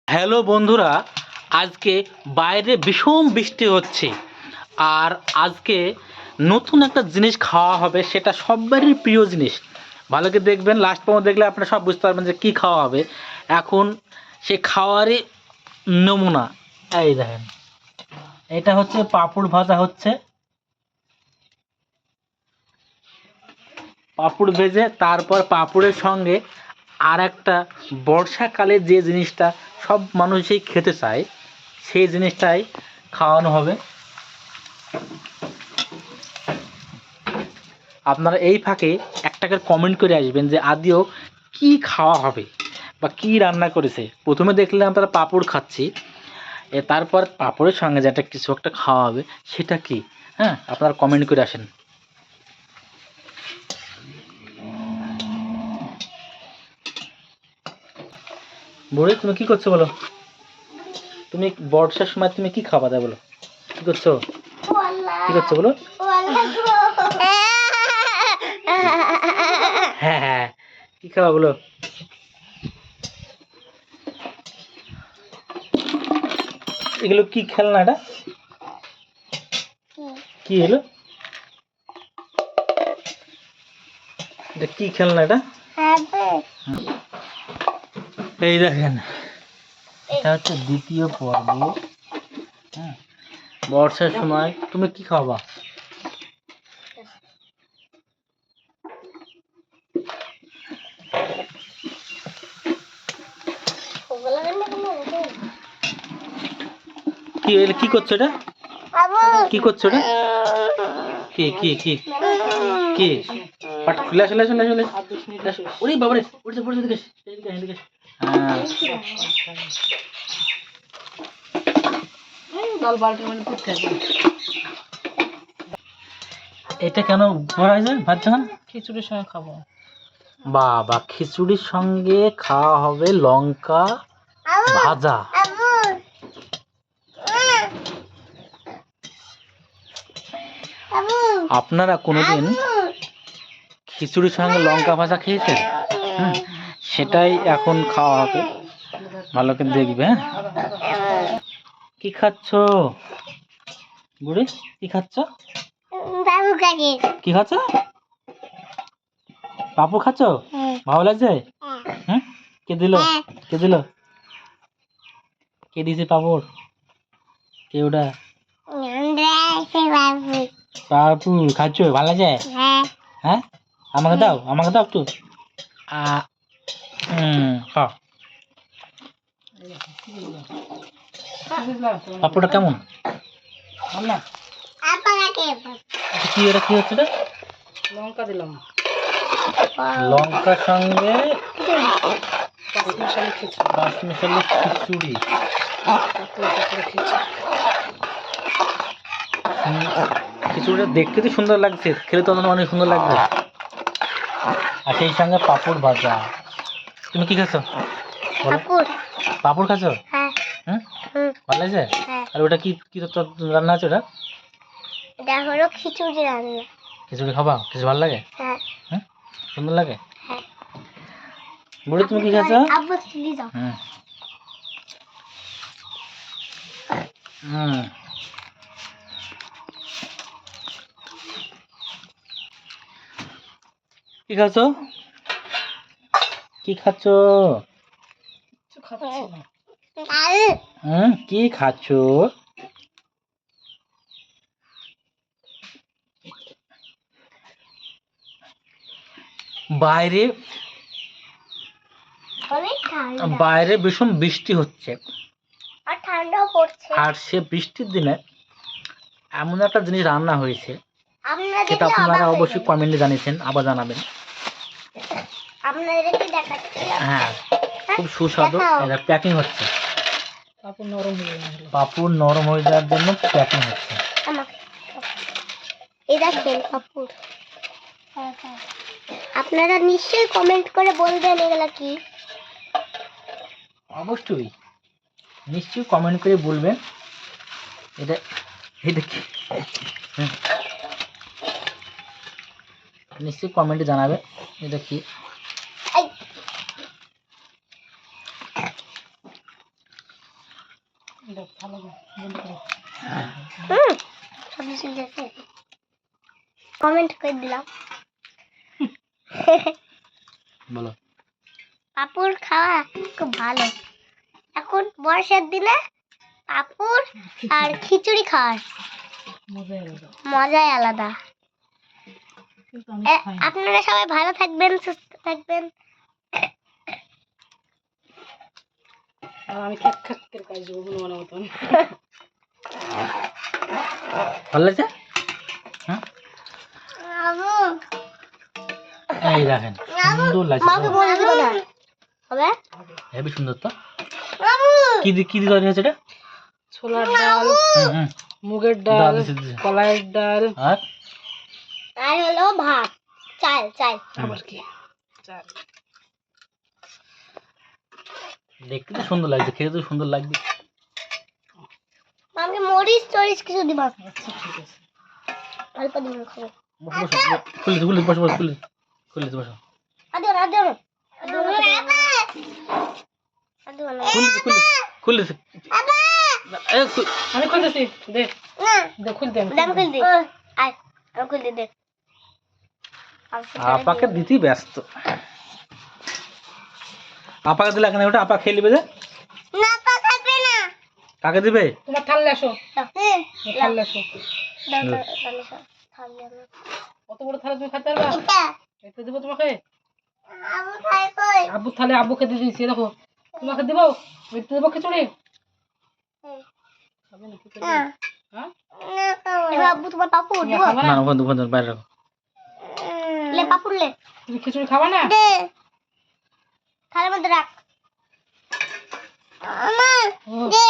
Hello বন্ধুরা, আজকে বাইরে ভীষণ বৃষ্টি হচ্ছে। আর আজকে নতুন একটা জিনিস খাওয়া হবে, সেটা সবারই প্রিয় জিনিস। ভালো করে দেখবেন, লাস্ট পর্যন্ত দেখলে আপনারা সব বুঝতে পারবেন যে কী খাওয়া হবে। এখন সে খাওয়ারই নমুনা এই দেখেন, এটা হচ্ছে পাঁপড় ভাজা হচ্ছে। পাঁপড় ভেজে তারপর পাঁপড়ের সঙ্গে আর একটা বর্ষাকালে যে জিনিসটা সব মানুষই খেতে চায়, সেই জিনিসটাই খাওয়ানো হবে। আপনারা এই ফাঁকে একটা করে কমেন্ট করে আসবেন যে আদৌ কি খাওয়া হবে বা কি রান্না করেছে। প্রথমে দেখলাম তারা পাঁপড় খাচ্ছি, তারপর পাঁপড়ের সঙ্গে যেটা কিছু একটা খাওয়া হবে, সেটা কি? হ্যাঁ, আপনারা কমেন্ট করে আসেন। বুড়ি, তুমি কি করছো বলো? তুমি বর্ষার সময় তুমি কি খাওয়া দাও বলো? কি করছো? কি করছো বলো? হ্যাঁ হ্যাঁ, কি খাওয়া বলো? এগুলো কি খেলনা? এটা কি এলো? এটা কি খেলনা? এটা এই দেখেন, এটা হচ্ছে দ্বিতীয় পর্ব। হ্যাঁ, বর্ষার সময় তুমি কি খাওয়া? কি কি করছো এটা? কি করছো এটা? কি কি কি কি? চলে আসলে আসলে আসলে ওরে বাবারে, উঠে পড়ে দিকে এদিকে এদিকে। হ্যাঁ, এটা কেন করা হয়েছে? ভাত যখন খিচুড়ির সঙ্গে খাবো। বাবা, খিচুড়ির সঙ্গে খাওয়া হবে লঙ্কা ভাজা। আপনারা কোনোদিন খিচুড়ির সঙ্গে লঙ্কা ভাজা খেয়েছেন? হুম, সেটাই এখন খাওয়া হবে। ভালো করে দেখবে। হ্যাঁ, কি খাচ্ছ বুড়ি? কি খাচ্ছ? কি খাচ্ছ? পাপড় খাচ্ছ? ভালো লাগছে? হ্যাঁ, কে দিল? কে দিল? কে দিয়েছে পাপড়? কে ওটা? পাপড় খাচ্ছ? ভালো লাগছে? হ্যাঁ, আমাকে দাও, আমাকে দাও একটু। খাও। পাপড়টা কেমন? কি এটা? কি হচ্ছে এটা? লঙ্কা দিলাম, লঙ্কার সঙ্গে পাঁচমিশালি খিচুড়ি। পাঁচমিশালি খিচুড়ি। খিচুড়িটা দেখতে তো সুন্দর লাগছে, খেলে তো অনেক সুন্দর লাগবে। আর সেই সঙ্গে পাঁপড় ভাজা। তুমি কি খাচ্ছ বলো? পাঁপড় খাচ্ছ? হুম, ভালো লাগছে? আর ওটা কি কি রান্না আছে? ওটা এটা হলো খিচুড়ি রান্না। খিচুড়ি খাবা? কিছু ভালো লাগে? হ্যাঁ। হুম, সুন্দর লাগে। হ্যাঁ। বুড়ি, তুমি কি খাচ্ছ? আব্বু চিলি দাও। হুম হুম, কি খাচ্ছ? কি খাচ্ছ? কিছু খাচ্ছি না। কি খাচ্ছ? বাইরে অনেক ঠান্ডা। বাইরে ভীষণ বৃষ্টি হচ্ছে, আর ঠান্ডাও পড়ছে। আর সে বৃষ্টির দিনে এমন একটা জিনিস রান্না হয়েছে, আপনারা সেটা দেখলে অবাক আপনারা হয়ে অবশ্যই যাবেন। কমেন্টে জানিয়েছেন, আবার জানাবেন। আপনাদেরকে দেখাচ্ছি। হ্যাঁ, খুব সুস্বাদু। দেখাও। এটা প্যাকিং হচ্ছে। পাপড় নরম হয়ে গেল। পাঁপড় নরম হয়ে যাওয়ার জন্য প্যাকিং হচ্ছে। আমাকে এই দেখেন কাপড়। আপনারা নিশ্চয়ই কমেন্ট করে বলবেন এগুলা কি। অবশ্যই নিশ্চয়ই কমেন্ট করে বলবেন এটা এটা কি। নিশ্চয়ই কমেন্টে জানাবে এটা কি। দেখ ভালো করে বন্ধ করো। সব কিছু দেখে কমেন্ট করে দিলাম। বলো। পাঁপড় খাওয়া খুব ভালো। এখন বর্ষার দিনে পাঁপড় আর খিচুড়ি খাওয়ার মজাই আলাদা। মজাই আলাদা। কিন্তু আমি খাই না। আপনারা সবাই ভালো থাকবেন, সুস্থ থাকবেন। আর আমি খ্যাক খ্যাক করে কাজ দেবো হনুমানের মতন। ভালো লাগছে? হ্যাঁ এই দেখেন সুন্দর লাগছে মাকে বলে দিব না হবে? হেবি সুন্দর তো। কি কি দিয়ে তৈরি হয়েছে এটা? ছোলার ডাল, হুম। মুগের ডাল ডাল, দিছে, দিছে। কলাইয়ের ডাল, আর আর হলো ভাত, চাল চাল। আবার কি চাল। দেখতে তো সুন্দর লাগছে, খেতে তো সুন্দর লাগবে। মাকে মরিচ টরিচ কিছু দিব? আচ্ছা ঠিক আছে। অল্প দিব খাবো। বসো বসো, খুলে বসো বসো, খুলে বসো। আদিও না আদিও না আদিও না আদিও না খুলে এ আমি খুলতেছি দে না দে খুলতে আমি দাম খুল দি। আয় আমি খুল দি দে। আপাকে দিতেই ব্যস্ত। আপাকে দিলে এখানে ওটা আপা খেয়ে নেবে যে। না পা খাবে না। কাকে দিবে? তোমার থাললে আসো, হ্যাঁ থাললে আসো। দাও দাও তাহলে সব খাবে না। অত বড় থালা তুমি খেতে পারবা? এটা এটা দেবো তোমাকে? আবু খাই কই? আব্বু থালে আব্বু খেতে দিয়েছি দেখো। তোমাকে দেবো? ওইটা দেবো খিচুড়ি? খাবে না খিচুড়ি? না হ্যাঁ না খাবো। এবার আব্বু তোমার পাপড় তুমি দিব? খাবা না না? ওখানে বাইরে রাখো। লে পাপড় লে তুমি খিচুড়ি খাবা না? দে থালার মধ্যে রাখ। আমা ও, দে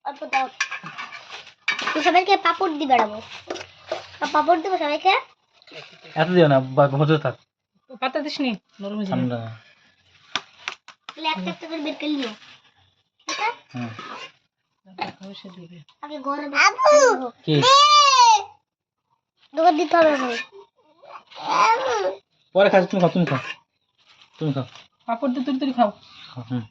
অল্প দাও। তুই সবাইকে পাপড় দি বেড়াবো। পাপড় দিব সবাইকে। এত দিও না, ভজে থাক পাতা দিস নি নরম হয়ে যাবে। ঠান্ডা। লে একটা একটা করে বের করে নিও। ঠিক আছে? হুম। তারপর খাবে সে দিবে। আগে ঘরে আবু কি দোকান দিতে হবে এখন। পরে খাচ্ছি, তুমি খাও। পাপড় দিয়ে তুই খাও। হুম।